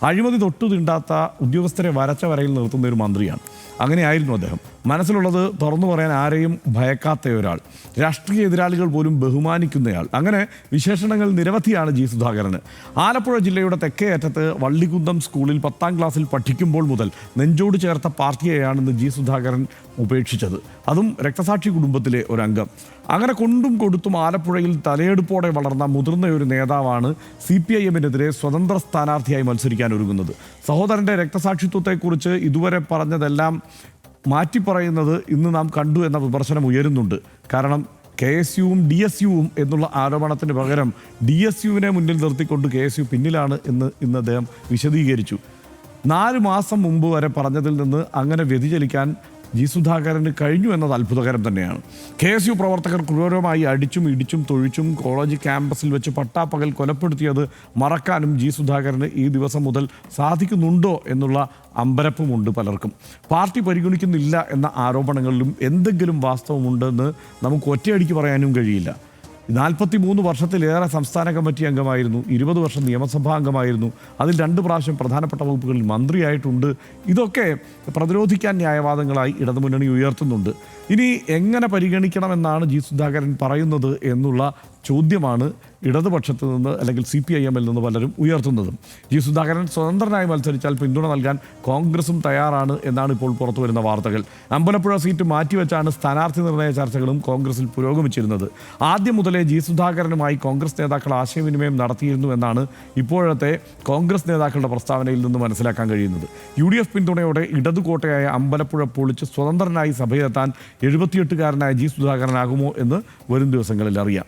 അഴിമതി തൊട്ടു തീണ്ടാത്ത ഉദ്യോഗസ്ഥരെ വരച്ച വരയിൽ നിർത്തുന്ന ഒരു മന്ത്രിയാണ്. അങ്ങനെയായിരുന്നു അദ്ദേഹം. മനസ്സിലുള്ളത് തുറന്നു പറയാൻ ആരെയും ഭയക്കാത്ത ഒരാൾ, രാഷ്ട്രീയ എതിരാളികൾ പോലും ബഹുമാനിക്കുന്നയാൾ. അങ്ങനെ വിശേഷണങ്ങൾ നിരവധിയാണ് ജി സുധാകരന്. ആലപ്പുഴ ജില്ലയുടെ തെക്കേ അറ്റത്ത് വള്ളികുന്നം സ്കൂളിൽ 10ാം ക്ലാസ്സിൽ പഠിക്കുമ്പോൾ മുതൽ നെഞ്ചോട് ചേർത്ത പാർട്ടിയെയാണെന്ന് ജി സുധാകരൻ ഉപേക്ഷിച്ചത്. അതും രക്തസാക്ഷി കുടുംബത്തിലെ ഒരംഗം. അങ്ങനെ കൊണ്ടും കൊടുത്തും ആലപ്പുഴയിൽ തലയെടുപ്പോടെ വളർന്ന മുതിർന്ന ഒരു നേതാവാണ് CPIM-നെതിരെ സ്വതന്ത്ര സ്ഥാനാർത്ഥിയായി മത്സരിക്കാൻ ഒരുങ്ങുന്നത്. സഹോദരൻ്റെ രക്തസാക്ഷിത്വത്തെക്കുറിച്ച് ഇതുവരെ പറഞ്ഞതെല്ലാം മാറ്റിപ്പറയുന്നത് ഇന്ന് നാം കണ്ടു എന്ന വിമർശനം ഉയരുന്നുണ്ട്. കാരണം KSUവും DSUവും എന്നുള്ള ആരോപണത്തിന് പകരം DSUവിനെ മുന്നിൽ നിർത്തിക്കൊണ്ട് KSU പിന്നിലാണ് എന്ന് ഇന്ന് അദ്ദേഹം വിശദീകരിച്ചു. 4 മാസം മുമ്പ് വരെ പറഞ്ഞതിൽ നിന്ന് അങ്ങനെ വ്യതിചലിക്കാൻ ജി സുധാകരന് കഴിഞ്ഞു എന്നത് അത്ഭുതകരം തന്നെയാണ്. KSU പ്രവർത്തകർ ക്രൂരമായി അടിച്ചും ഇടിച്ചും തൊഴിച്ചും കോളേജ് ക്യാമ്പസിൽ വെച്ച് പട്ടാപ്പകൽ കൊലപ്പെടുത്തിയത് മറക്കാനും ജി സുധാകരന് ഈ ദിവസം മുതൽ സാധിക്കുന്നുണ്ടോ എന്നുള്ള അമ്പരപ്പുമുണ്ട് പലർക്കും. പാർട്ടി പരിഗണിക്കുന്നില്ല എന്ന ആരോപണങ്ങളിലും എന്തെങ്കിലും വാസ്തവമുണ്ടെന്ന് നമുക്ക് ഒറ്റയടിക്ക് പറയാനും കഴിയില്ല. 43 വർഷത്തിലേറെ സംസ്ഥാന കമ്മിറ്റി അംഗമായിരുന്നു, 20 വർഷം നിയമസഭാ അംഗമായിരുന്നു, അതിൽ 2 പ്രാവശ്യം പ്രധാനപ്പെട്ട വകുപ്പുകളിൽ മന്ത്രിയായിട്ടുണ്ട്. ഇതൊക്കെ പ്രതിരോധിക്കാൻ ന്യായവാദങ്ങളായി ഇടതുമുന്നണി ഉയർത്തുന്നുണ്ട്. ഇനി എങ്ങനെ പരിഗണിക്കണമെന്നാണ് ജി സുധാകരൻ പറയുന്നത് എന്നുള്ള ചോദ്യമാണ് ഇടതുപക്ഷത്ത് നിന്ന് അല്ലെങ്കിൽ CPIM-ൽ നിന്ന് പലരും ഉയർത്തുന്നതും. ജി സുധാകരൻ സ്വതന്ത്രനായി മത്സരിച്ചാൽ പിന്തുണ നൽകാൻ കോൺഗ്രസും തയ്യാറാണ് എന്നാണ് ഇപ്പോൾ പുറത്തു വരുന്ന വാർത്തകൾ. അമ്പലപ്പുഴ സീറ്റ് മാറ്റിവെച്ചാണ് സ്ഥാനാർത്ഥി നിർണയ ചർച്ചകളും കോൺഗ്രസിൽ പുരോഗമിച്ചിരുന്നത്. ആദ്യം മുതലേ ജി സുധാകരനുമായി കോൺഗ്രസ് നേതാക്കൾ ആശയവിനിമയം നടത്തിയിരുന്നു എന്നാണ് ഇപ്പോഴത്തെ കോൺഗ്രസ് നേതാക്കളുടെ പ്രസ്താവനയിൽ നിന്ന് മനസ്സിലാക്കാൻ കഴിയുന്നത്. UDF പിന്തുണയോടെ ഇടതുകോട്ടയായ അമ്പലപ്പുഴ പൊളിച്ച് സ്വതന്ത്രനായി സഭയെത്താൻ 78-കാരനായ ജി സുധാകരനാകുമോ എന്ന് വരും ദിവസങ്ങളിൽ അറിയാം.